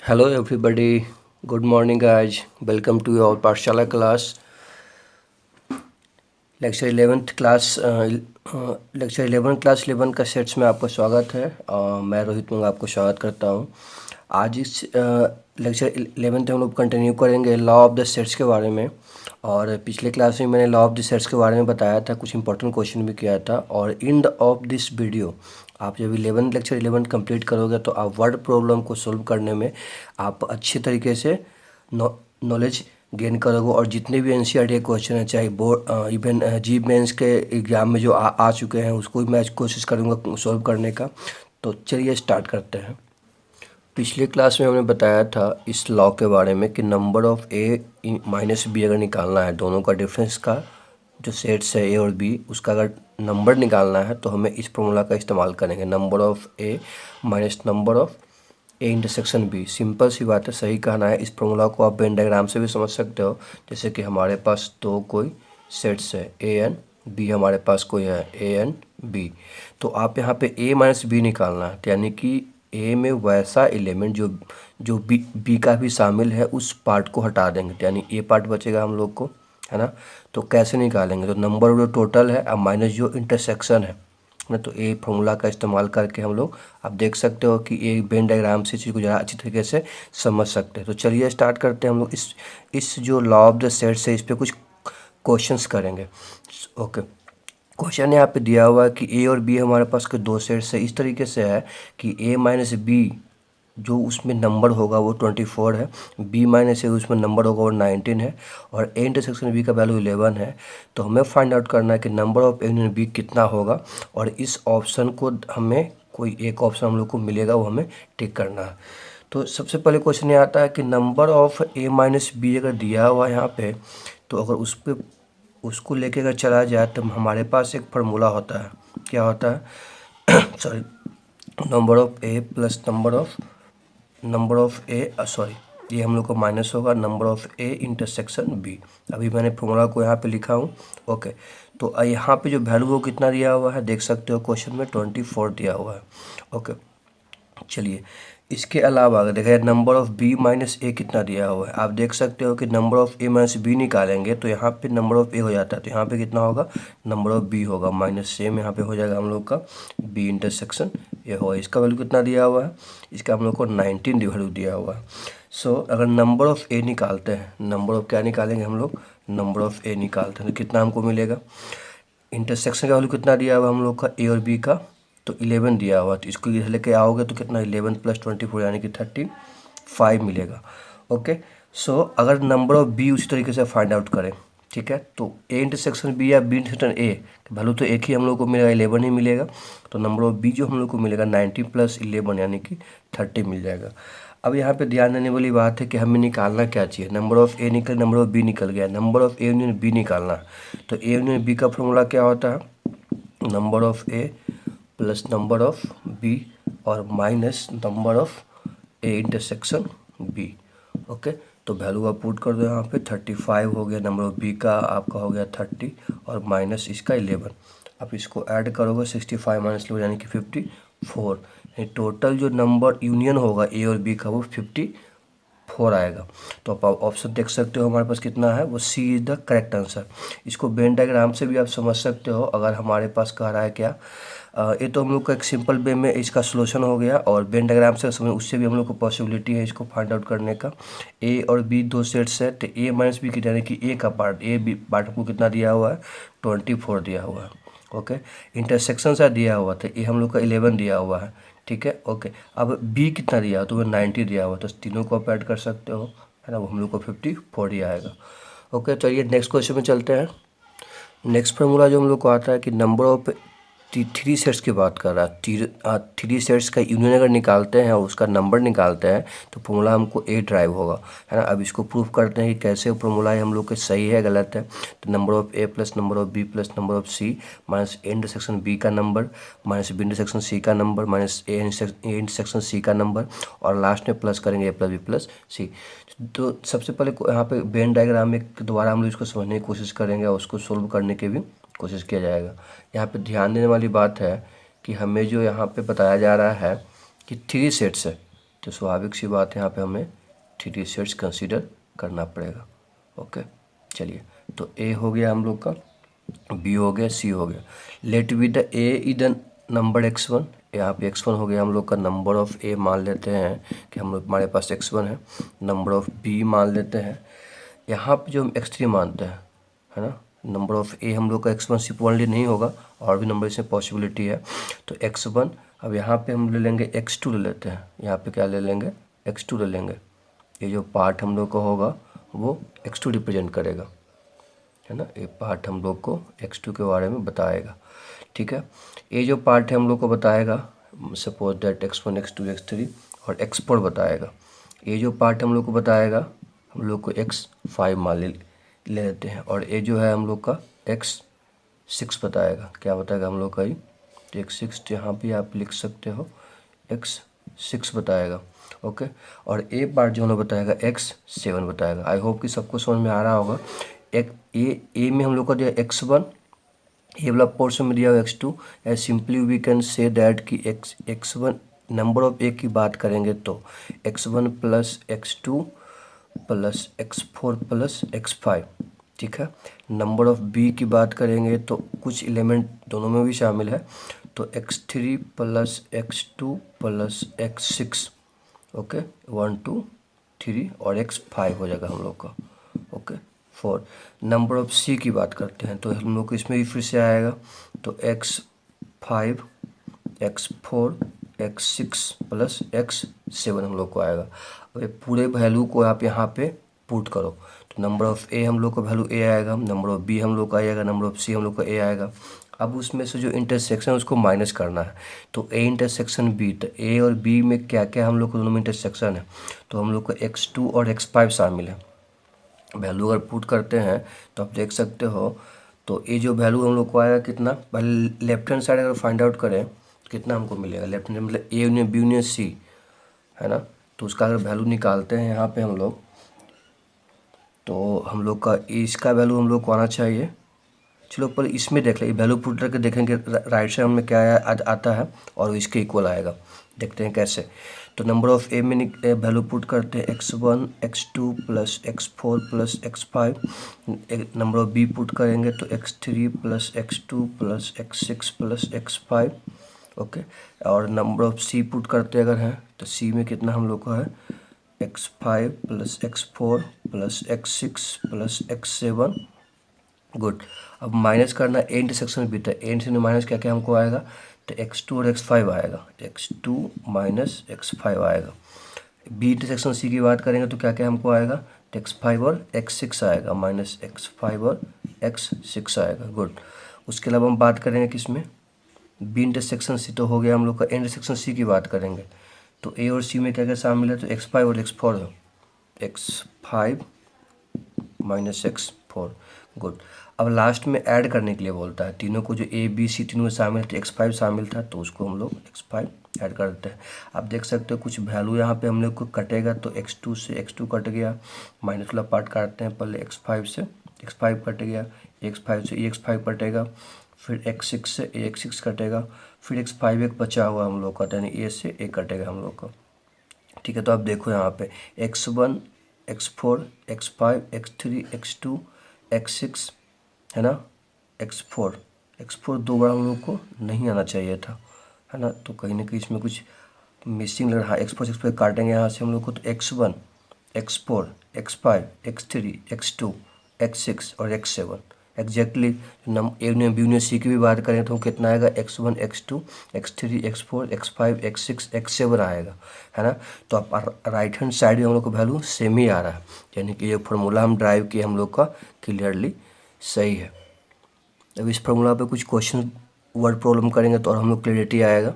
Hello everybody, good morning guys. Welcome to your पाठशाला class lecture 11th class lecture 11 class 11 का sets में आपका स्वागत है। मैं रोहित मंगा आपको स्वागत करता हूं। आज इस लेक्चर 11th हम लोग कंटिन्यू करेंगे लॉ ऑफ द सेट्स के बारे में। और पिछले क्लास में मैंने लॉ ऑफ द सेट्स के बारे में बताया था, कुछ इंपॉर्टेंट क्वेश्चन भी किया था। और in the of this video आप जब लेक्चर 11 कंप्लीट करोगे तो आप वर्ड प्रॉब्लम को सोल्व करने में आप अच्छे तरीके से नॉलेज गेन करोगे। और जितने भी एनसीईआरटी के क्वेश्चन हैं, चाहे बोर्ड इवन जी मेंस के एग्ज़ाम में जो आ चुके हैं, उसको भी मैं कोशिश करूँगा सोल्व करने का। तो चलिए स्टार्ट करते हैं। पिछले क्लास में हमने बताया था इस लॉ के बारे में कि number of A minus B अगर निकालना है, दोनों का डिफरेंस का जो सेट्स है ए और बी, उसका अगर नंबर निकालना है तो हमें इस फॉर्मूला का इस्तेमाल करेंगे। Number of A minus number of A intersection B. Simple सी बात है, सही कहना है। इस फॉर्मूला को आप वेन डायग्राम से भी समझ सकते हो। जैसे कि हमारे पास दो कोई सेट्स है ए एन बी, हमारे पास कोई है ए एन बी। तो आप यहाँ पे ए माइनस बी निकालना है, यानी कि ए में वैसा एलिमेंट जो बी का भी शामिल है उस पार्ट को हटा देंगे, यानी ए पार्ट बचेगा हम लोग को, है ना। तो कैसे निकालेंगे? तो नंबर जो टोटल है अब माइनस जो इंटरसेक्शन है ना, तो ए फॉर्मूला का इस्तेमाल करके हम लोग आप देख सकते हो कि एक वेन डायग्राम से चीज़ को ज़्यादा अच्छी तरीके से समझ सकते हैं। तो चलिए स्टार्ट करते हैं हम लोग इस जो लॉ ऑफ द सेट से इस पर कुछ क्वेश्चंस करेंगे। ओके, क्वेश्चन यहाँ पे दिया हुआ है कि ए और बी हमारे पास के दो सेट्स है। इस तरीके से है कि ए माइनस बी जो उसमें नंबर होगा वो 24 है, बी माइनस ए उसमें नंबर होगा वो 19 है, और ए इंटरसेक्शन बी का वैल्यू 11 है। तो हमें फाइंड आउट करना है कि number of A union B कितना होगा। और इस ऑप्शन को हमें कोई एक ऑप्शन हम लोग को मिलेगा, वो हमें टिक करना है। तो सबसे पहले क्वेश्चन ये आता है कि number of A minus B अगर दिया हुआ है यहाँ पे, तो अगर उस पर उसको लेके अगर चला जाए तो हमारे पास एक फार्मूला होता है। क्या होता है? Sorry, number of A plus number of A sorry, ये हम लोग को माइनस होगा number of A intersection B. अभी मैंने फॉर्मूला को यहाँ पे लिखा हूँ। ओके, तो यहाँ पे जो वैल्यू वो कितना दिया हुआ है देख सकते हो क्वेश्चन में 24 दिया हुआ है। ओके, चलिए इसके अलावा अगर देखा जाए number of B minus A कितना दिया हुआ है, आप देख सकते हो कि number of A minus B निकालेंगे तो यहाँ पे नंबर ऑफ़ ए हो जाता है, तो यहाँ पे कितना होगा, नंबर ऑफ़ बी होगा माइनस सेम यहाँ पे हो जाएगा हम लोग का बी इंटरसेक्शन ए होगा। इसका वैल्यू कितना दिया हुआ है, इसका हम लोग को 19 वैल्यू दिया हुआ है। सो अगर नंबर ऑफ़ ए निकालते हैं, नंबर ऑफ़ क्या निकालेंगे हम लोग, नंबर ऑफ़ ए निकालते हैं तो कितना हमको मिलेगा, इंटरसेक्शन का वैल्यू कितना दिया हुआ हम लोग का ए और बी का, तो 11 दिया हुआ। तो इसको इधर लेके आओगे तो कितना 11 प्लस 24 यानी कि 35 मिलेगा। ओके, सो अगर नंबर ऑफ बी उसी तरीके से फाइंड आउट करें, ठीक है, तो ए इंटरसेक्शन बी या बी इंटरसेक्शन ए वैल्यू तो एक ही हम लोग को मिलेगा, 11 ही मिलेगा। तो नंबर ऑफ बी जो हम लोग को मिलेगा 90 प्लस 11 यानी कि 30 मिल जाएगा। अब यहाँ पे ध्यान देने वाली बात है कि हमें निकालना क्या चाहिए, नंबर ऑफ़ ए निकल, नंबर ऑफ़ बी निकल गया, number of A union B निकालना है। तो ए यूनियन बी का फॉर्मूला क्या होता है, number of A plus number of B और minus number of A intersection B. Okay, तो वैल्यू आप पुट कर दो यहाँ पे, 35 हो गया, नंबर ऑफ़ बी का आपका हो गया 30 और माइनस इसका 11। आप इसको ऐड करोगे 65 माइनस 11 यानी कि 54। यानी टोटल जो नंबर यूनियन होगा ए और बी का वो 54 आएगा। तो आप ऑप्शन देख सकते हो हमारे पास कितना है, वो सी इज़ द करेक्ट आंसर। इसको वेन डायग्राम से भी आप समझ सकते हो। अगर हमारे पास कह रहा है क्या, ये तो हम लोग का एक सिंपल वे में इसका सोल्यूशन हो गया, और वेन डायग्राम से समझ उससे भी हम लोग को पॉसिबिलिटी है इसको फाइंड आउट करने का। ए और बी दो सेट्स है, तो ए माइनस बी की यानी कि ए का पार्ट, ए बी पार्ट को कितना दिया हुआ है, 24 दिया हुआ है। ओके, इंटरसेक्शन सा दिया हुआ था, ए हम लोग का 11 दिया हुआ है, ठीक है। ओके, अब बी कितना दिया हुआ, तो वो 90 दिया हुआ, तो तीनों को आप ऐड कर सकते हो, है ना, वो हम लोग को 54 ही आएगा। ओके, चलिए नेक्स्ट क्वेश्चन में चलते हैं। नेक्स्ट फार्मूला जो हम लोग को आता है कि नंबर ऑफ थ्री सेट्स की बात कर रहा है, थ्री सेट्स का यूनियन अगर निकालते हैं और उसका नंबर निकालते हैं तो फॉर्मूला हमको ए ड्राइव होगा, है ना। अब इसको प्रूफ करते हैं कि कैसे फॉर्मूला हम लोग के सही है गलत है। तो number of A plus number of B plus number of C minus A intersection B का number minus B intersection C का number minus A intersection C का नंबर, और लास्ट में प्लस करेंगे A plus B plus C. तो सबसे पहले यहाँ पे वेन डायग्राम में दोबारा हम लोग इसको समझने की कोशिश करेंगे और उसको सोल्व करने की भी कोशिश किया जाएगा। यहाँ पे ध्यान देने वाली बात है कि हमें जो यहाँ पे बताया जा रहा है कि थ्री सेट्स है, तो स्वाभाविक सी बात है यहाँ पे हमें 3 सेट्स कंसीडर करना पड़ेगा। ओके, चलिए, तो ए हो गया हम लोग का, बी हो गया, सी हो गया। Let be the A is the number x1। यहाँ पे x1 हो गया हम लोग का। नंबर ऑफ ए मान लेते हैं कि हम लोग, हमारे पास x1 है। नंबर ऑफ बी मान लेते हैं। यहाँ पे जो हम x3 मानते हैं, है ना। नंबर ऑफ ए हम लोग का x1 सिर्फ ओनली नहीं होगा, और भी नंबर इसमें पॉसिबिलिटी है। तो x1, अब यहाँ पे हम ले लेंगे x2 ले लेते हैं। यहाँ पे क्या ले लेंगे, x2 ले लेंगे। ये जो पार्ट हम लोग का होगा वो x2 रिप्रेजेंट करेगा, है ना। ये पार्ट हम लोग को x2 के बारे में बताएगा, ठीक है। ये जो पार्ट है हम लोग को बताएगा, suppose that x1 x2 x3 और x4 बताएगा। ये जो पार्ट हम लोग को बताएगा, हम लोग को x5 मान ले लेते हैं। और ये जो है हम लोग का x6 बताएगा। क्या बताएगा हम लोग का ये x6, यहाँ भी आप लिख सकते हो x6 बताएगा। ओके, और ए पार्ट जो हमें बताएगा x7 बताएगा। आई होप कि सबको समझ में आ रहा होगा। एक ए में हम लोग को दिया x1, ये वाला पोर्शन में दिया हुआ x2। As simply we can say that कि x1 नंबर ऑफ ए की बात करेंगे तो x1 plus x2 plus x4 plus x5, ठीक है। नंबर ऑफ बी की बात करेंगे तो कुछ एलिमेंट दोनों में भी शामिल है, तो x3 plus x2 plus x6। Okay, 1 2 3 और x5 हो जाएगा हम लोग का। ओके, 4। नंबर ऑफ सी की बात करते हैं तो हम लोग को इसमें भी फिर से आएगा, तो x5 x4 x6 plus x7 हम लोग को आएगा। अब ये पूरे वैल्यू को आप यहाँ पे पुट करो, तो नंबर ऑफ ए हम लोग का वैल्यू ए आएगा, नंबर ऑफ बी हम लोग का आएगा, नंबर ऑफ सी हम लोग का ए आएगा। अब उसमें से जो इंटरसेक्शन उसको माइनस करना है, तो ए इंटरसेक्शन बी, तो ए और बी में क्या क्या हम लोग को दोनों में इंटरसेक्शन है, तो हम लोग का x2 और x5 शामिल है। वैल्यू अगर पुट करते हैं तो आप देख सकते हो, तो ये जो वैल्यू हम लोग को आएगा कितना, पहले लेफ्ट हैंड साइड अगर फाइंड आउट करें तो कितना हमको मिलेगा। लेफ्ट हैंड मतलब A union B union C, है ना। तो उसका अगर वैल्यू निकालते हैं यहाँ पे हम लोग, तो हम लोग का इसका वैल्यू हम लोग को आना चाहिए। चलो पर इसमें देख लें, वैल्यू पुट करके देखेंगे राइट साइड में क्या आता है और इसके इक्वल आएगा। देखते हैं कैसे। तो नंबर ऑफ ए में वैल्यू पुट करते हैं x1 x2 plus x4 plus x5। Number of B put करेंगे तो x3 plus x2 plus x6 plus x5। Okay, और नंबर ऑफ सी पुट करते अगर हैं तो सी में कितना हम लोग का है x5 plus x4 plus x6 plus x7। Good, अब माइनस करना ए इंटरसेक्शन बी, तो ए इंटरसेक्शन माइनस क्या क्या हमको आएगा, तो x2 और x5 आएगा, x2 माइनस x5 आएगा। बी इंटरसेक्शन सी की बात करेंगे तो क्या क्या हमको आएगा, तो x5 और x6 आएगा, माइनस x5 और x6 आएगा। गुड, उसके अलावा हम बात करेंगे किसमें, बी इंटरसेक्शन सी तो हो गया हम लोग का। इंटरसेक्शन सी की बात करेंगे तो ए और सी में क्या क्या शामिल है, तो x5 और x4 है, x5 माइनस x4। गुड, अब लास्ट में ऐड करने के लिए बोलता है, तीनों को जो ए बी सी तीनों में शामिल थे, x5 शामिल था तो उसको हम लोग x5 ऐड कर देते हैं। आप देख सकते हो कुछ वैल्यू यहाँ पे हम लोग को कटेगा, तो x2 से x2 कट गया, माइनस वाला पार्ट काटते हैं, पहले x5 से x5 कट गया, x5 से x5 कटेगा, फिर x6 से x6 कटेगा, फिर x5 एक बचा हुआ हम लोग का, यानी ए से ए कटेगा हम लोग का। ठीक है, तो आप देखो यहाँ पे x1 x4 x5 x3 x2 x6, है ना। x4 दो बार हम लोग को नहीं आना चाहिए था, है ना। तो कहीं ना कहीं इसमें कुछ मिसिंग लग रहा है। x4 काटेंगे यहाँ से हम लोग को, तो x1 x4 x5 x3 x2 x6 और x7 exactly. A union B union C की भी बात करें तो कितना आएगा, x1 x2 x3 x4 x5 x6 x7 आएगा, है ना। तो आप राइट हैंड साइड में हम लोग को वैल्यू सेम ही आ रहा है, यानी कि ये फार्मूला हम ड्राइव किए हम लोग का क्लियरली सही है। अब इस फार्मूला पे कुछ क्वेश्चन वर्ड प्रॉब्लम करेंगे तो और हम लोग क्लियरिटी आएगा।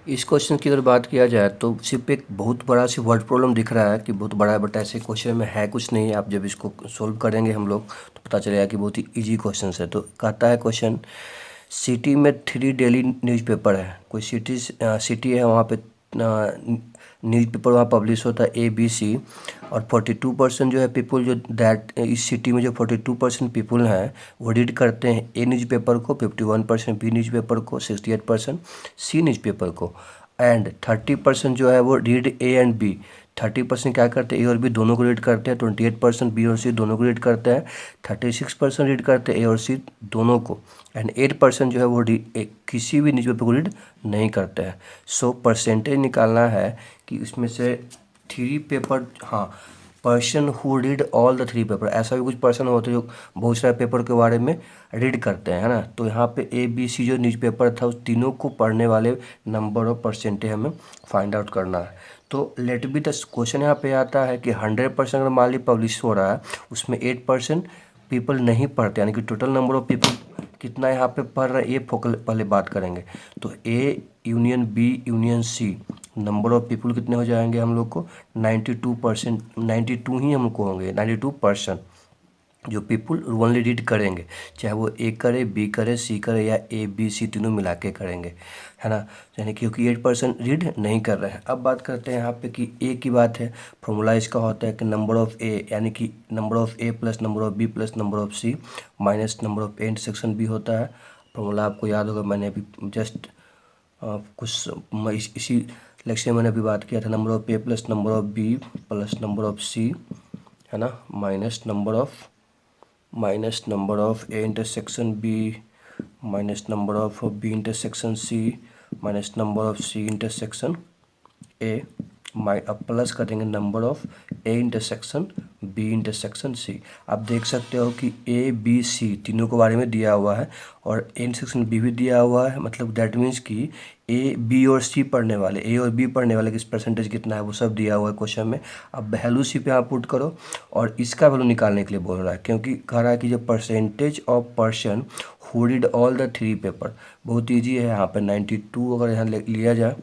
इस क्वेश्चन की अगर बात किया जाए तो सिर्फ एक बहुत बड़ा सी वर्ड प्रॉब्लम दिख रहा है कि बहुत बड़ा है, बट ऐसे क्वेश्चन में है कुछ नहीं। आप जब इसको सोल्व करेंगे हम लोग तो पता चलेगा कि बहुत ही इजी क्वेश्चन है। तो कहता है क्वेश्चन, सिटी में 3 डेली न्यूज़पेपर है। कोई सिटी है, वहाँ पे न्यूज़पेपर वहाँ पब्लिश होता है ABC, और 42% जो है पीपल जो दैट इस सिटी में जो 42% पीपल हैं वो रीड करते हैं ए न्यूज़पेपर को, 51% बी न्यूज़पेपर को, 68% सी न्यूज़पेपर को। एंड 30% जो है वो रीड ए एंड बी। 30% क्या करते हैं, ए और बी दोनों को रीड करते हैं। 28% बी और सी दोनों को रीड करते हैं। 36% रीड करते हैं ए और सी दोनों को। एंड 8% जो है वो किसी भी न्यूज़पेपर को रीड नहीं करते हैं। सो परसेंटेज निकालना है कि इसमें से 3 पेपर, हाँ, person who read all the 3 paper. ऐसा भी कुछ पर्सन होते हैं जो बहुत सारे पेपर के बारे में रीड करते हैं, है ना। तो यहाँ पे ए बी सी जो न्यूज़पेपर था उस तीनों को पढ़ने वाले नंबर ऑफ परसेंटेज हमें फाइंड आउट करना है। तो लेट बी द क्वेश्चन यहाँ पे आता है कि 100% अगर मान ली पब्लिश हो रहा है, उसमें 8% पीपल नहीं पढ़ते, यानी कि टोटल नंबर ऑफ पीपल कितना यहाँ पे पढ़ रहे हैं, ये फोकल पहले बात करेंगे। तो A union B union C, number of people कितने हो जाएंगे हम लोग को 92%, 92 ही हम लोग को होंगे। 92% जो पीपल ओनली रीड करेंगे, चाहे वो ए करे, बी करे, सी करे या ए बी सी तीनों मिला के करेंगे, है ना। यानी क्योंकि 8% रीड नहीं कर रहे हैं। अब बात करते हैं यहाँ पे कि ए की बात है। फॉर्मूला इसका होता है कि नंबर ऑफ ए, यानी कि number of A plus number of B plus number of C minus number of A intersection B होता है। फॉर्मूला आपको याद होगा, मैंने अभी जस्ट इसी लेक्चर में मैंने अभी बात किया था। Number of A plus number of B plus number of C, है ना, minus number of A intersection B minus number of B intersection C minus number of C intersection A, अब प्लस करेंगे number of A intersection B intersection C. आप देख सकते हो कि A B C तीनों के बारे में दिया हुआ है और ए इंटरसेक्शन बी भी दिया हुआ है। मतलब दैट मीन्स कि ए बी और सी पढ़ने वाले, ए और बी पढ़ने वाले किस परसेंटेज कितना है वो सब दिया हुआ है क्वेश्चन में। अब वैल्यू सी पे आप पुट करो और इसका वैल्यू निकालने के लिए बोल रहा है, क्योंकि कह रहा है कि जो percentage of person who read all the 3 paper, बहुत ईजी है। यहाँ पे 92 अगर यहाँ लिया जाए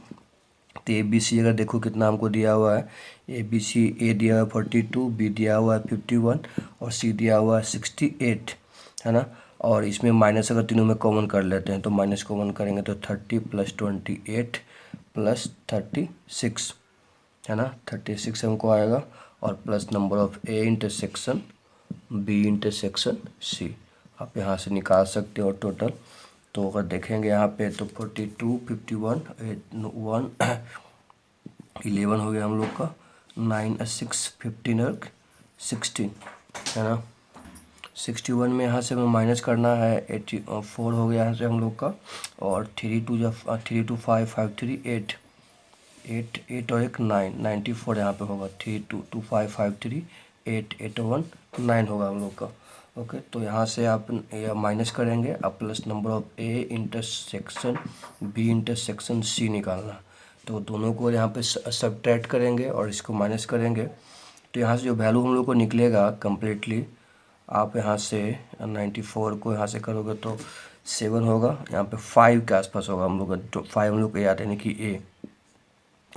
तो ए बी सी अगर देखो कितना हमको दिया हुआ है, ए बी सी, ए दिया हुआ है 42, बी दिया हुआ है 51 और सी दिया हुआ है 68, है ना। और इसमें माइनस अगर तीनों में कॉमन कर लेते हैं तो माइनस कॉमन करेंगे तो 30 प्लस 28 प्लस 36, है ना, 36 हमको आएगा। और plus number of A intersection B intersection C आप यहाँ से निकाल सकते हो टोटल। तो अगर देखेंगे यहाँ पे तो 42, 51, 1 11 हो गया हम लोग का, 9 6 15 और 16, है ना। 61 में यहाँ से हमें माइनस करना है, 84 हो गया यहाँ से हम लोग का। और 3 2 5 5 3 8 8 और 1 9, 94 यहाँ पे होगा। 3 2 2 5 5 3 8 8 1 9 होगा हम लोग का। ओके, तो यहाँ से आप माइनस करेंगे, अब plus number of A intersection B intersection C निकालना। तो दोनों को यहाँ पे सब्ट्रैक्ट करेंगे और इसको माइनस करेंगे। तो यहाँ से जो वैल्यू हम लोग को निकलेगा कम्प्लीटली, आप यहाँ से 94 को यहाँ से करोगे तो 7 होगा, यहाँ पे 5 के आसपास होगा हम लोग का। तो 5 हम लोग को याद है, यानी कि ए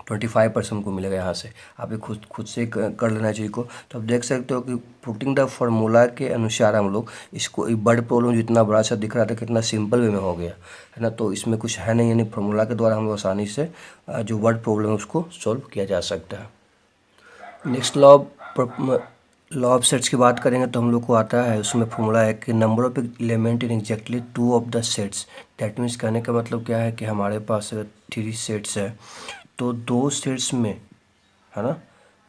25% को मिलेगा यहाँ से। आप ये खुद से कर लेना चाहिए को। तो आप देख सकते हो कि पुटिंग द फार्मूला के अनुसार हम लोग इसको, वर्ड प्रॉब्लम जितना बड़ा सा दिख रहा था कितना सिंपल वे में हो गया, है ना। तो इसमें कुछ है नहीं, यानी फार्मूला के द्वारा हम लोग आसानी से जो वर्ड प्रॉब्लम है उसको सॉल्व किया जा सकता है। नेक्स्ट लॉ ऑफ सेट्स की बात करेंगे तो हम लोग को आता है, उसमें फॉर्मूला है कि number of element in exactly 2 of the sets. That means कहने का मतलब क्या है कि हमारे पास 3 सेट्स है तो 2 सेट्स में, है ना,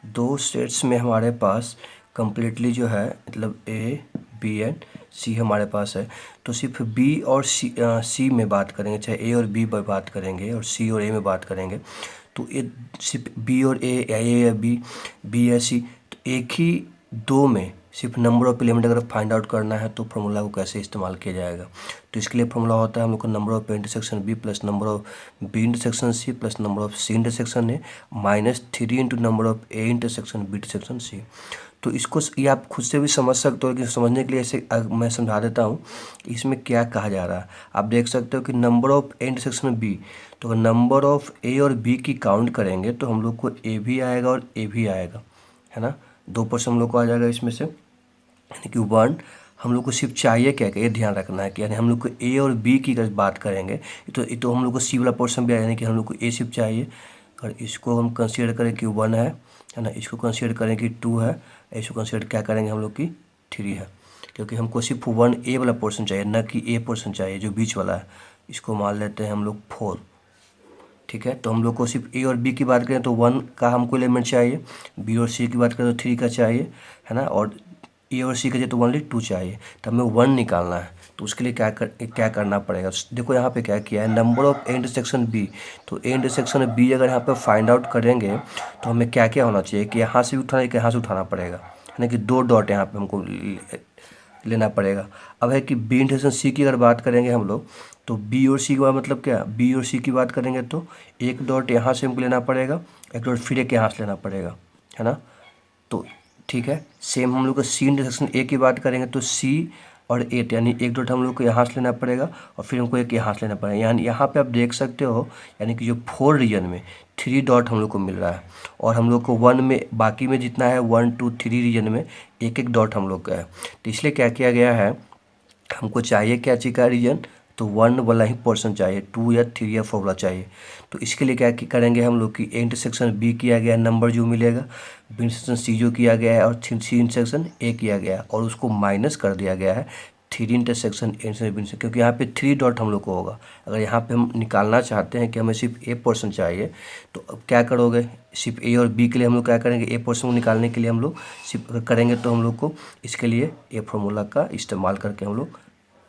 2 सेट्स में हमारे पास कम्प्लीटली जो है मतलब ए बी एंड सी हमारे पास है। तो सिर्फ बी और सी में बात करेंगे, चाहे ए और बी में बात करेंगे और सी और ए में बात करेंगे। तो ये सिर्फ बी और ए या बी या सी, तो एक ही 2 में सिर्फ नंबर ऑफ एलिमेंट अगर फाइंड आउट करना है तो फार्मूला को कैसे इस्तेमाल किया जाएगा। तो इसके लिए फार्मूला होता है हम लोग का number of A intersection B plus number of B intersection C plus number of C intersection A minus 3 into number of A intersection B intersection C. तो इसको ये आप खुद से भी समझ सकते हो, लेकिन समझने के लिए ऐसे मैं समझा देता हूँ इसमें क्या कहा जा रहा है। आप देख सकते हो कि number of A intersection B, तो अगर नंबर ऑफ ए और बी की काउंट करेंगे तो हम लोग को ए भी आएगा और ए भी आएगा, है ना। 2% हम लोग को आ जाएगा इसमें से, यानी कि 1। हम लोग को सिर्फ चाहिए क्या, ये ध्यान रखना है कि यानी हम लोग को ए और बी की अगर बात करेंगे तो हम लोग को सी वाला पोर्शन भी आएगा, यानी कि हम लोग को ए सिर्फ चाहिए। अगर इसको हम कंसीडर करें कि 1 है ना, इसको कंसीडर करें कि 2 है, इसको कंसीडर क्या करेंगे हम लोग की 3 है, क्योंकि हमको सिर्फ 1 ए वाला पोर्शन चाहिए, ना कि ए पोर्शन चाहिए जो बीच वाला है। इसको मान लेते हैं हम लोग 4, ठीक है। तो हम लोग को सिर्फ ए और बी की बात करें तो 1 का हमको एलिमेंट चाहिए, बी और सी की बात करें तो 3 का चाहिए, है ना, और ए और सी का चाहिए तो ओनली 2 चाहिए। तो हमें 1 निकालना है, तो उसके लिए क्या करना पड़ेगा। देखो यहाँ पे क्या किया है, number of A intersection B. तो ए इंटरसेक्शन बी अगर यहाँ पे फाइंड आउट करेंगे तो हमें क्या क्या होना चाहिए कि यहाँ से भी उठाना है कि यहाँ से उठाना पड़ेगा, है ना, कि 2 डॉट यहाँ पे हमको लेना पड़ेगा। अब है कि बी इंटरसेक्शन सी की अगर बात करेंगे हम लोग तो बी और सी का मतलब क्या, बी और सी की बात करेंगे तो एक डॉट यहाँ से हमको लेना पड़ेगा, एक डॉट फिर एक यहाँ से लेना पड़ेगा, है ना। तो ठीक है, सेम हम लोग को सी इंटरसेक्शन ए की बात करेंगे तो सी और 8 यानी एक डॉट हम लोग को यहाँ से लेना पड़ेगा और फिर हमको एक यहाँ से लेना पड़ेगा। यानी यहाँ पे आप देख सकते हो यानी कि जो 4 रीजन में 3 डॉट हम लोग को मिल रहा है और हम लोग को 1 में बाकी में जितना है 1 2 3 रीजन में एक एक डॉट हम लोग का है। तो इसलिए क्या किया गया है, हमको चाहिए क्या चीज़ का रीजन, तो 1 वाला ही पोर्शन चाहिए, 2 या 3 या 4 वाला चाहिए। तो इसके लिए क्या करेंगे हम लोग कि ए इंटरसेक्शन बी किया गया नंबर जो मिलेगा, बी इंटरसेक्शन सी जो किया गया है और सी इंटरसेक्शन ए किया गया है और उसको माइनस कर दिया गया है 3 इंटरसेक्शन ए इंटरसेक्शन, क्योंकि यहाँ पे 3 डॉट हम लोग को होगा। अगर यहाँ पे हम निकालना चाहते हैं कि हमें सिर्फ ए पोर्शन चाहिए तो अब क्या करोगे, सिर्फ ए और बी के लिए हम लोग क्या करेंगे, ए पोर्शन को निकालने के लिए हम लोग सिर्फ करेंगे तो हम लोग को इसके लिए ए फॉर्मूला का इस्तेमाल करके हम लोग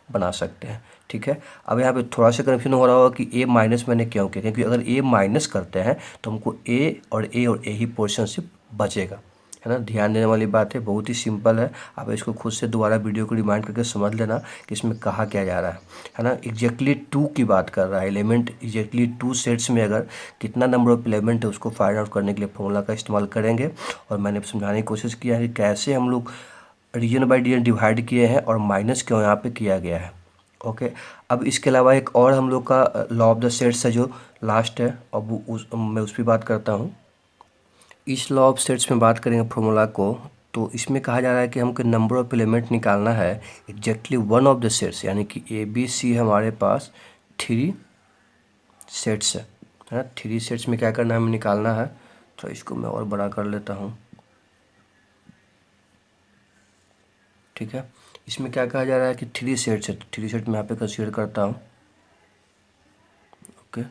बना सकते हैं। ठीक है, अब यहाँ पे थोड़ा सा कन्फ्यूजन हो रहा होगा कि ए माइनस मैंने क्यों किया, क्योंकि अगर ए माइनस करते हैं तो हमको ए और ए ही पोर्शन सिर्फ बचेगा, है ना। ध्यान देने वाली बात है, बहुत ही सिंपल है। आप इसको खुद से दोबारा वीडियो को रिमाइंड करके समझ लेना कि इसमें कहा क्या जा रहा है ना। एग्जैक्टली 2 की बात कर रहा है, एलिमेंट एग्जैक्टली 2 सेट्स में अगर कितना नंबर ऑफ एलिमेंट है उसको फाइंड आउट करने के लिए फॉर्मूला का इस्तेमाल करेंगे। और मैंने समझाने की कोशिश किया है कि कैसे हम लोग रीजन बाय रीजन डिवाइड किए हैं और माइनस क्यों यहाँ पे किया गया है। ओके, अब इसके अलावा एक और हम लोग का लॉ ऑफ द सेट्स है जो लास्ट है, अब मैं उस पर बात करता हूँ। इस लॉ ऑफ सेट्स में बात करेंगे फॉर्मूला को, तो इसमें कहा जा रहा है कि हमको नंबर ऑफ एलिमेंट निकालना है एग्जैक्टली 1 ऑफ द सेट्स, यानी कि ए बी सी हमारे पास 3 सेट्स है ना। 3 सेट्स में क्या करना है, हमें निकालना है। तो इसको मैं और बड़ा कर लेता हूँ। ठीक है, इसमें क्या कहा जा रहा है कि 3 सेट्स है, तो 3 सेट मैं यहाँ पे कंसीडर करता हूँ। ओके,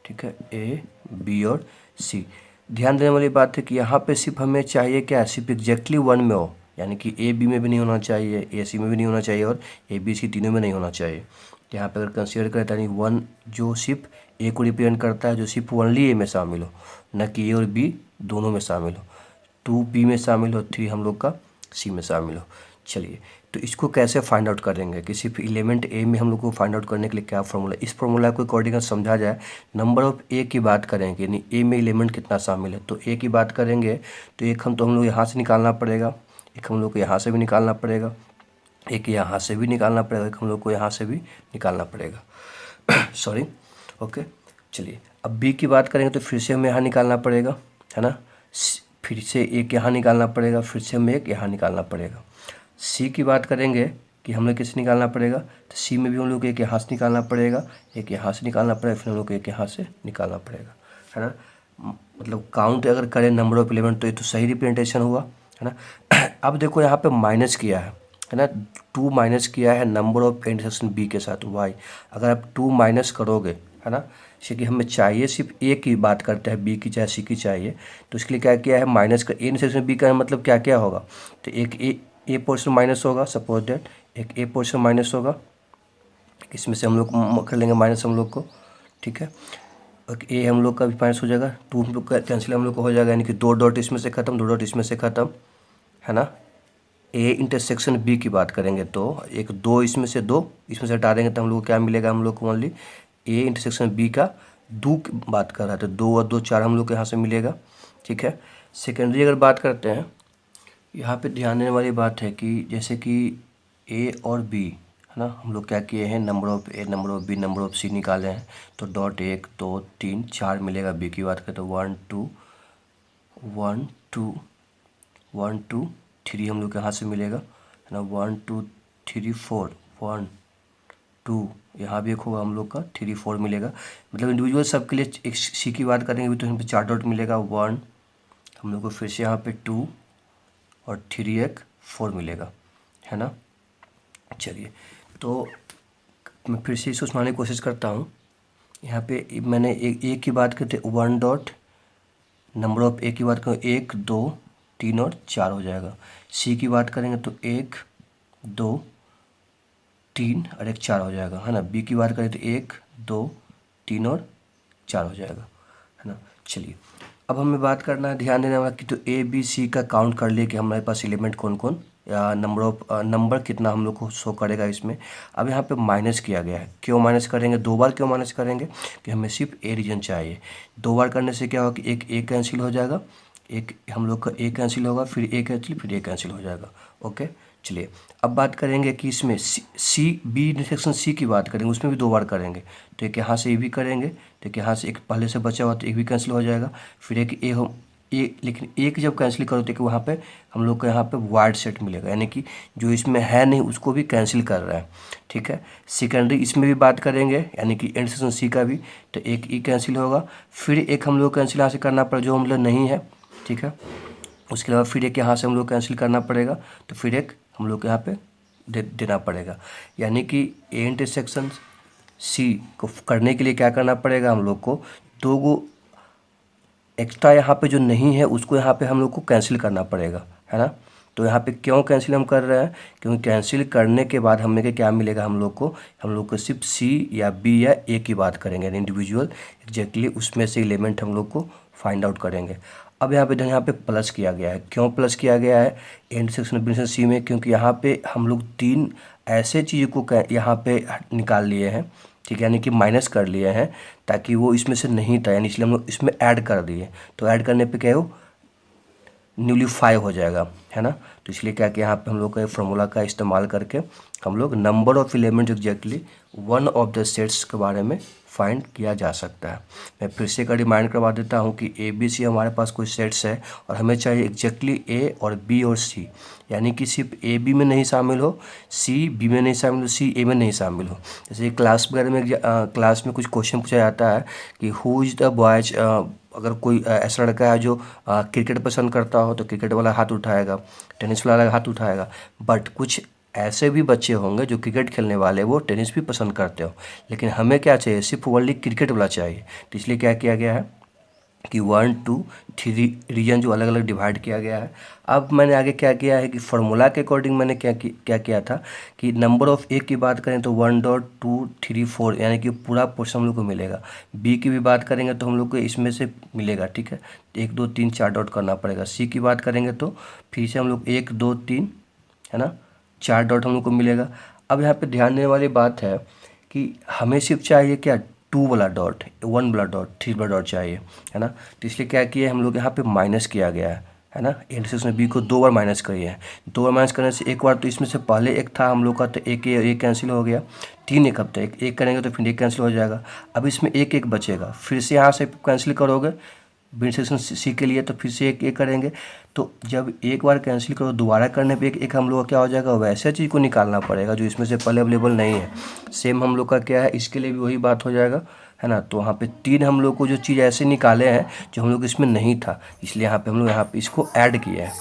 ठीक है, ए बी और सी। ध्यान देने वाली बात है कि यहाँ पे सिर्फ हमें चाहिए क्या, सिर्फ एग्जैक्टली 1 में हो, यानी कि ए बी में भी नहीं होना चाहिए, ए सी में भी नहीं होना चाहिए और ए बी सी तीनों में नहीं होना चाहिए। यहाँ पे अगर कंसीडर करें यानी 1 जो सिर्फ ए को रिप्रेजेंट करता है, जो सिर्फ ओनली ए में शामिल हो, न कि ए और बी दोनों में शामिल हो, 2 बी में शामिल हो, 3 हम लोग का सी में शामिल हो। चलिए, तो इसको कैसे फाइंड आउट करेंगे कि सिर्फ एलिमेंट ए में हम लोग को फाइंड आउट करने के लिए क्या फॉर्मूला, इस फॉर्मूला को अकॉर्डिंग समझा जाए। नंबर ऑफ ए की बात करेंगे यानी ए में एलिमेंट कितना शामिल है, तो ए की बात करेंगे तो एक हम लोग यहाँ से निकालना पड़ेगा, एक हम लोग को यहाँ से भी निकालना पड़ेगा, एक यहाँ से भी निकालना पड़ेगा, एक हम लोग को यहाँ से भी निकालना पड़ेगा सॉरी। ओके, चलिए अब बी की बात करेंगे तो फिर से हमें यहाँ निकालना पड़ेगा, है ना, फिर से एक यहाँ निकालना पड़ेगा, फिर से हमें एक यहाँ निकालना पड़ेगा। सी की बात करेंगे कि हम लोग किससे निकालना पड़ेगा, तो सी में भी हम लोग को एक यहाँ से निकालना पड़ेगा, एक यहाँ से निकालना पड़ेगा, फिर हम लोग को एक यहाँ से निकालना पड़ेगा, है ना। मतलब काउंट अगर करें नंबर ऑफ एलिमेंट तो ये तो सही रिप्रेजेंटेशन हुआ, है ना। अब देखो यहाँ पे माइनस किया है ना, 2 माइनस किया है नंबर ऑफ इंटरसेक्शन बी के साथ वाई। अगर आप 2 माइनस करोगे, है ना, जैसे कि हमें चाहिए सिर्फ ए की बात करते हैं, बी की चाहे सी की चाहिए, तो इसके लिए क्या किया है, माइनस का ए इंटरसेक्शन बी का मतलब क्या क्या होगा, तो एक ए पोर्शन माइनस होगा, सपोज दैट एक ए पोर्शन माइनस होगा, इसमें से हम लोग कर लेंगे माइनस हम लोग को। ठीक है, ए हम लोग का भी माइनस हो जाएगा, 2 हम लोग का कैंसिल हम लोग को हो जाएगा, यानी कि 2 डॉट इसमें से खत्म, 2 डॉट इसमें से खत्म, है ना। ए इंटरसेक्शन बी की बात करेंगे तो एक 2 इसमें से 2 इसमें से हटा देंगे तो हम लोग को क्या मिलेगा, हम लोग को ओनली ए इंटरसेक्शन बी का 2 की बात कर रहा है, तो 2 और 2 4 हम लोग को यहाँ से मिलेगा। ठीक है, सेकेंडरी अगर बात करते हैं, यहाँ पे ध्यान देने वाली बात है कि जैसे कि ए और बी, है ना, हम लोग क्या किए हैं, number of A number of B number of C निकाले हैं, तो डॉट 1 2 3 4 मिलेगा। बी की बात करें तो 1 2 1 2 1 2 3 हम लोग के यहाँ से मिलेगा, है ना, 1 2 3 4 1 2 यहाँ भी एक होगा हम लोग का 3 4 मिलेगा। मतलब इंडिविजुअल सब के लिए एक सी की बात करेंगे तो यहाँ पे 4 डॉट मिलेगा, 1 हम लोग को फिर से यहाँ पे 2 और 3 एक 4 मिलेगा, है ना। चलिए, तो मैं फिर से इसको सुनाने की कोशिश करता हूँ। यहाँ पे मैंने ए की बात करते 1 डॉट नंबर ऑफ ए की बात करें 1 2 3 और 4 हो जाएगा। सी की बात करेंगे तो 1 2 3 और 1 4 हो जाएगा, है ना। बी की बात करें तो 1 2 3 और 4 हो जाएगा, है ना। चलिए अब हमें बात करना है, ध्यान देना होगा कि तो ए बी सी का काउंट कर लिए कि हमारे पास एलिमेंट कौन कौन या नंबर कितना हम लोग को शो करेगा इसमें। अब यहाँ पे माइनस किया गया है, क्यों माइनस करेंगे, 2 बार क्यों माइनस करेंगे कि हमें सिर्फ ए रीजन चाहिए। 2 बार करने से क्या होगा कि एक ए कैंसिल हो जाएगा, एक हम लोग का ए कैंसिल होगा, फिर ए कैंसिल, फिर ए कैंसिल हो जाएगा। ओके चलिए अब बात करेंगे कि इसमें सी बी इंटरसेक्शन सी की बात करेंगे, उसमें भी 2 बार करेंगे। तो एक यहाँ से ए भी करेंगे, तो एक यहाँ से एक पहले से बचा हुआ तो एक भी कैंसिल हो जाएगा, फिर एक ए हो ए, लेकिन एक जब कैंसिल करो तो कि वहाँ पे हम लोग को यहाँ पे वाइड सेट मिलेगा, यानी कि जो इसमें है नहीं उसको भी कैंसिल कर रहा है। ठीक है, सेकेंडरी इसमें भी बात करेंगे, यानी कि इंटरसेक्शन सी का भी, तो एक ई कैंसिल होगा, फिर एक हम लोग कैंसिल यहाँ से करना पड़ेगा जो हम लोग नहीं है। ठीक है, उसके अलावा फिर एक यहाँ से हम लोग कैंसिल करना पड़ेगा, तो फिर एक हम लोग को यहाँ पे देना पड़ेगा। यानी कि ए इंटरसेक्शन सी को करने के लिए क्या करना पड़ेगा, हम लोग को 2 गो एक्स्ट्रा यहाँ पे जो नहीं है उसको यहाँ पे हम लोग को कैंसिल करना पड़ेगा, है ना। तो यहाँ पे क्यों कैंसिल हम कर रहे हैं, क्योंकि कैंसिल करने के बाद हमें क्या मिलेगा, हम लोग को सिर्फ सी या बी या ए की बात करेंगे, इंडिविजुअल एग्जैक्टली उसमें से एलिमेंट हम लोग को फाइंड आउट करेंगे। अब यहाँ पे प्लस किया गया है, क्यों प्लस किया गया है इंटरसेक्शन बिंदु सी में, क्योंकि यहाँ पे हम लोग 3 ऐसे चीज़ को यहाँ पे निकाल लिए हैं। ठीक है, यानी कि माइनस कर लिए हैं ताकि वो इसमें से नहीं था, यानी इसलिए हम लोग इसमें ऐड कर दिए। तो ऐड करने पे क्या हो न्यूलीफाई हो जाएगा, है ना। तो इसलिए क्या कि यहाँ पे हम लोग का फार्मूला का इस्तेमाल करके हम लोग number of element exactly one of the sets के बारे में फाइंड किया जा सकता है। मैं फिर से का रिमाइंड करवा देता हूँ कि ए बी सी हमारे पास कोई सेट्स है और हमें चाहिए एग्जैक्टली ए और बी और सी, यानी कि सिर्फ ए बी में नहीं शामिल हो, सी बी में नहीं शामिल हो, सी ए में नहीं शामिल हो। जैसे क्लास वगैरह में क्लास में कुछ क्वेश्चन पूछा जाता है कि हु इज़ द बॉयज, अगर कोई ऐसा लड़का है जो क्रिकेट पसंद करता हो तो क्रिकेट वाला हाथ उठाएगा, टेनिस वाला हाथ उठाएगा। बट कुछ ऐसे भी बच्चे होंगे जो क्रिकेट खेलने वाले वो टेनिस भी पसंद करते हो, लेकिन हमें क्या चाहिए, सिर्फ ओनली क्रिकेट वाला चाहिए। तो इसलिए क्या किया गया है कि 1 2 3 रीजन जो अलग अलग डिवाइड किया गया है। अब मैंने आगे क्या किया है कि फार्मूला के अकॉर्डिंग मैंने क्या किया था कि नंबर ऑफ़ ए की बात करें तो 1 डॉट 2 3 4 यानी कि पूरा पोर्शन हम लोग को मिलेगा। बी की भी बात करेंगे तो हम लोग को इसमें से मिलेगा। ठीक है, 1 2 3 4 डॉट करना पड़ेगा। सी की बात करेंगे तो फिर से हम लोग 1 2 3, है ना, 4 डॉट हम लोग को मिलेगा। अब यहाँ पे ध्यान देने वाली बात है कि हमें सिर्फ चाहिए क्या 2 वाला डॉट, 1 वाला डॉट, 3 वाला डॉट चाहिए, है ना। तो इसलिए क्या किया हम लोग यहाँ पे माइनस किया गया है ना। इंटरसेक्शन बी को 2 बार माइनस करिए हैं, 2 बार माइनस करने से एक बार तो इसमें से पहले एक था हम लोग का, तो एक कैंसिल हो गया, 3 एक हफ्ता एक करेंगे तो फिर एक कैंसिल हो जाएगा। अब इसमें एक बचेगा, फिर से यहाँ से कैंसिल करोगे इंटरसेक्शन सी के लिए तो फिर से एक करेंगे। तो जब एक बार कैंसिल करो दोबारा करने पे एक हम लोग का क्या हो जाएगा, वैसे चीज़ को निकालना पड़ेगा जो इसमें से पहले अवेलेबल नहीं है। सेम हम लोग का क्या है, इसके लिए भी वही बात हो जाएगा, है ना। तो वहाँ पे 3 हम लोग को जो चीज़ ऐसे निकाले हैं जो हम लोग इसमें नहीं था, इसलिए यहाँ पे हम लोग यहाँ पे इसको ऐड किए हैं।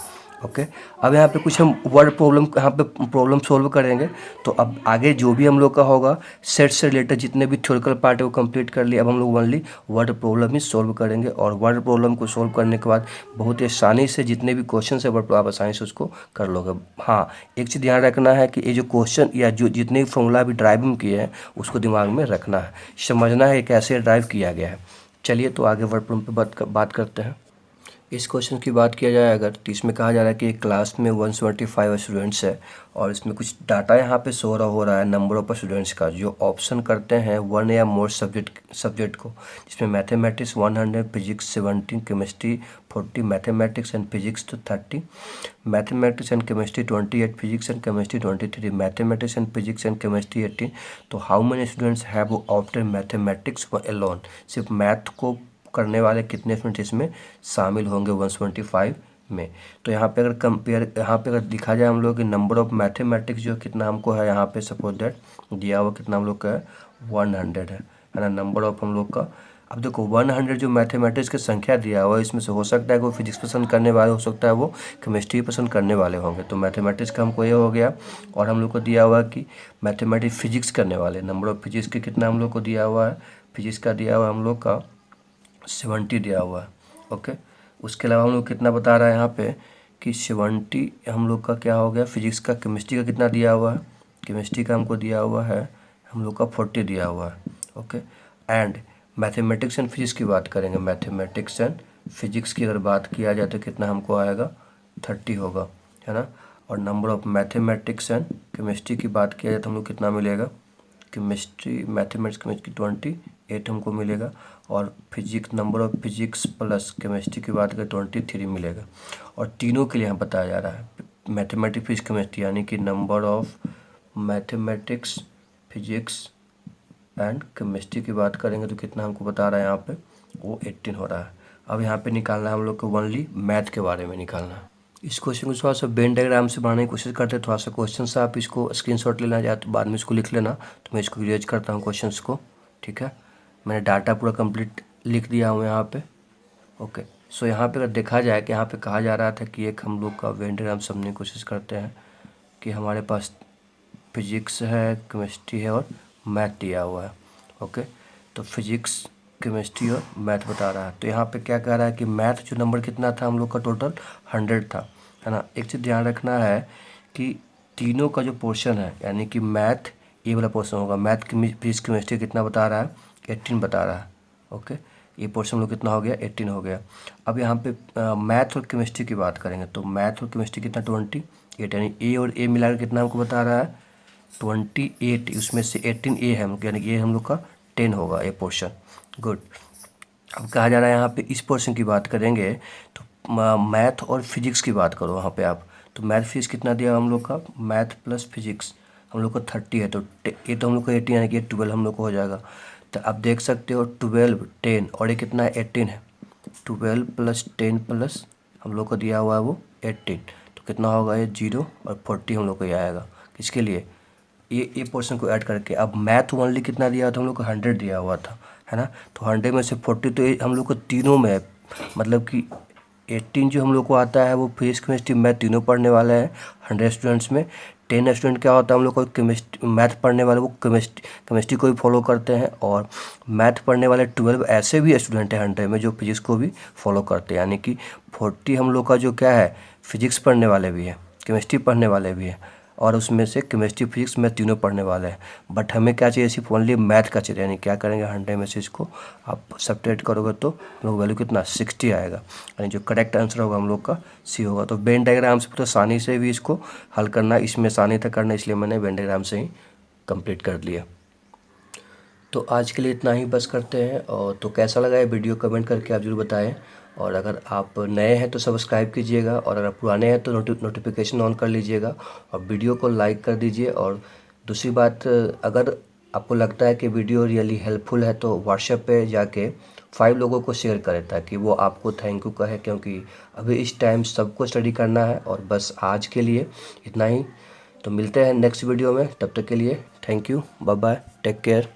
ओके, अब यहाँ पे कुछ हम वर्ड प्रॉब्लम यहाँ पे प्रॉब्लम सोल्व करेंगे। तो अब आगे जो भी हम लोग का होगा सेट से रिलेटेड जितने भी थ्योरिकल पार्ट है वो कंप्लीट कर लिए। अब हम लोग ओनली वर्ड प्रॉब्लम ही सोल्व करेंगे और वर्ड प्रॉब्लम को सोल्व करने के बाद बहुत ही आसानी से जितने भी क्वेश्चन है वर्ड आप आसानी से उसको कर लोगे। हाँ, एक चीज़ ध्यान रखना है कि ये जो क्वेश्चन या जो जितने भी फॉर्मूला अभी ड्राइविंग किए हैं उसको दिमाग में रखना है, समझना है कैसे ड्राइव किया गया है। चलिए तो आगे वर्ड प्रॉब्लम पे बात करते हैं। इस क्वेश्चन की बात किया जाए अगर तो इसमें कहा जा रहा है कि एक क्लास में 175 स्टूडेंट्स है और इसमें कुछ डाटा यहाँ पे शो हो रहा है नंबर ऑफ स्टूडेंट्स का, जो ऑप्शन करते हैं 1 या मोर सब्जेक्ट को, जिसमें mathematics 100, physics 70, chemistry 40, mathematics and physics तो 30, mathematics and chemistry 28, physics and chemistry 23, mathematics and physics and chemistry 18। तो how many students have opted mathematics alone, सिर्फ मैथ को करने वाले कितने स्टूडेंट इसमें शामिल होंगे 175 में। तो यहाँ पे अगर दिखा जाए हम लोग कि नंबर ऑफ मैथमेटिक्स जो कितना हमको है, यहाँ पे सपोज दैट दिया हुआ कितना हम लोग का है 100 है ना, नंबर ऑफ हम लोग का। अब देखो 100 जो मैथमेटिक्स की संख्या दिया हुआ है इसमें से हो सकता है कि वो फिजिक्स पसंद करने वाले, हो सकता है वो केमिस्ट्री पसंद करने वाले होंगे। तो मैथमेटिक्स का हमको ये हो गया और हम लोग को दिया हुआ कि मैथमेटिक्स फिजिक्स करने वाले, नंबर ऑफ फिजिक्स के कितना हम लोग को दिया हुआ है फिजिक्स का दिया हुआ है हम लोग का 70 दिया हुआ है। ओके, उसके अलावा हम लोग कितना बता रहा है यहाँ पे कि 70 हम लोग का क्या हो गया, फिजिक्स का। केमिस्ट्री का कितना दिया हुआ है, केमिस्ट्री का हमको दिया हुआ है हम लोग का 40 दिया हुआ है। Okay, and mathematics and physics की बात करेंगे, मैथमेटिक्स एंड फिजिक्स की अगर बात किया जाए तो कितना हमको आएगा, 30 होगा, है ना। और number of mathematics and chemistry की बात किया जाए तो हम लोग कितना मिलेगा, केमिस्ट्री मैथमेटिक्स केमिस्ट्री 28 हमको मिलेगा। और physics, number of physics plus chemistry की बात करें 23 मिलेगा। और तीनों के लिए यहाँ बताया जा रहा है मैथमेटिक्स फिजिक्स केमिस्ट्री, यानी कि number of mathematics physics and chemistry की बात करेंगे तो कितना हमको बता रहा है यहाँ पे, वो 18 हो रहा है। अब यहाँ पे निकालना है हम लोग को ओनली मैथ के बारे में निकालना है। इस क्वेश्चन को थोड़ा सा वेन डायग्राम से बनाने की कोशिश करते हैं। थोड़ा सा क्वेश्चन से आप इसको स्क्रीनशॉट लेना चाहे तो बाद में इसको लिख लेना, तो मैं इसको यूज करता हूँ क्वेश्चंस को। ठीक है, मैंने डाटा पूरा कंप्लीट लिख दिया हूँ यहाँ पे। ओके, सो यहाँ पे अगर देखा जाए कि यहाँ पे कहा जा रहा था कि एक हम लोग का वेन डायग्राम समझने की कोशिश करते हैं कि हमारे पास फिजिक्स है, केमिस्ट्री है और मैथ दिया हुआ है। ओके, तो फिजिक्स केमिस्ट्री और मैथ बता रहा है। तो यहाँ पे क्या कह रहा है कि मैथ जो नंबर कितना था हम लोग का, टोटल 100 था, है ना। एक चीज़ ध्यान रखना है कि तीनों का जो पोर्शन है, यानी कि मैथ ये वाला पोर्शन होगा, मैथ फिजिक्स केमिस्ट्री कितना बता रहा है, 18 बता रहा है। ओके, ये पोर्शन हम लोग कितना हो गया, 18 हो गया। अब यहाँ पे मैथ और केमिस्ट्री की बात करेंगे तो मैथ और केमिस्ट्री कितना 28, यानी ए और ए मिलाकर कितना हमको बता रहा है 28। उसमें से 18 ए है, यानी कि ये हम लोग का 10 होगा ये पोर्शन। गुड। अब कहा जा रहा है यहाँ पे इस पोर्शन की बात करेंगे तो मैथ और फिजिक्स की बात करो वहाँ पे आप। तो मैथ फिजिक्स कितना दिया हम लोग का, मैथ प्लस फिजिक्स हम लोग का 30 है, तो ये तो हम लोग का 18 यानी कि 12 हम लोग को हो जाएगा। तो आप देख सकते हो 12 10 और ये कितना है 18 है, 12 प्लस 10 प्लस हम लोग को दिया हुआ है वो 18, तो कितना होगा ये 0 और 40 हम लोग को ये आएगा। किसके लिए, ये पोर्शन को ऐड करके। अब मैथ ओनली कितना दिया था हम लोग को, 100 दिया हुआ था, है ना। तो 100 में से 40 तो ये हम लोग को तीनों में है, मतलब कि 18 जो हम लोग को आता है वो फिजिक्स केमिस्ट्री मैथ तीनों पढ़ने वाले हैं 100 स्टूडेंट्स में। 10 स्टूडेंट क्या होता है हम लोग को, केमिस्ट्री मैथ पढ़ने वाले वो केमिस्ट्री को भी फॉलो करते हैं, और मैथ पढ़ने वाले 12 ऐसे भी स्टूडेंट हैं 100 में जो फिजिक्स को भी फॉलो करते हैं, यानी कि 40 हम लोग का जो क्या है, फिजिक्स पढ़ने वाले भी हैं, केमिस्ट्री पढ़ने वाले भी हैं, और उसमें से केमिस्ट्री फिजिक्स मैथ तीनों पढ़ने वाले हैं। बट हमें क्या चाहिए, सिर्फ ओनली मैथ का चाहिए, यानी क्या करेंगे 100 में से इसको आप सब्ट्रैक्ट करोगे तो हम लोग वैल्यू कितना 60 आएगा, यानी जो करेक्ट आंसर होगा हम लोग का सी होगा। तो वेन डायग्राम से तो आसानी से भी इसको हल करना, इसमें आसानी था करना, इसलिए मैंने वेन डायग्राम से ही कंप्लीट कर लिया। तो आज के लिए इतना ही बस करते हैं। और तो कैसा लगा ये वीडियो कमेंट करके आप जरूर बताएं, और अगर आप नए हैं तो सब्सक्राइब कीजिएगा, और अगर पुराने हैं तो नोटिफिकेशन ऑन कर लीजिएगा, और वीडियो को लाइक कर दीजिए। और दूसरी बात, अगर आपको लगता है कि वीडियो रियली हेल्पफुल है तो व्हाट्सएप पे जाके 5 लोगों को शेयर करें, ताकि वो आपको थैंक यू कहे, क्योंकि अभी इस टाइम सबको स्टडी करना है। और बस आज के लिए इतना ही, तो मिलते हैं नेक्स्ट वीडियो में, तब तक के लिए thank you, bye bye, take care.